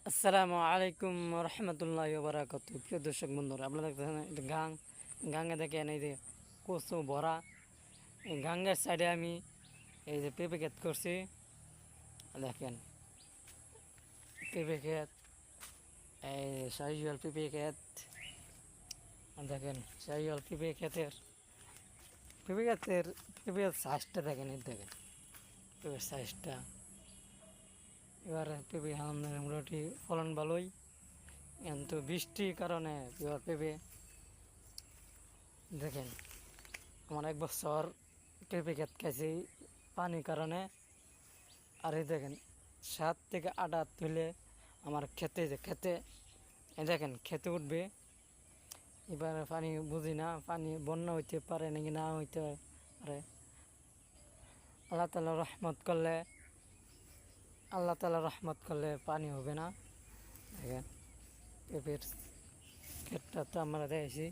আসসালামু আলাইকুম রহমতুল্লাহ বারাকাত। প্রিয় দর্শক বন্ধুরা, আপনারা দেখতেছেন এটা গাঙে দেখেন এই যে কচু ভরা। এই গাঙ্গের সাইডে আমি এই যে পেঁপে ক্ষেত করছি। দেখেন পেঁপে ক্ষেত, এই শাহিওয়াল পেঁপে ক্ষেত। দেখেন শাহিওয়াল পেঁপে ক্ষেতের সাইজটা দেখেন, এই দেখেন পেঁপের সাইজটা। এবার পেঁপে মোটামুটি ফলন ভালোই, কিন্তু বৃষ্টির কারণে এবার পেঁপে দেখেন আমার 1 বছর পেঁপে ক্ষেত খাইছি পানির কারণে। আর এই দেখেন 7 থেকে 8 হাত তুলে আমার খেতে এই দেখেন খেতে উঠবে। এবার পানি বুঝি না, পানি বন্যা হইতে পারে নাকি না হইতে পারে। আল্লাহ তাআলা রহমত করলে পানি হবে না। দেখেন পেঁপের ক্ষেতটা তো আমরা দেখেছি।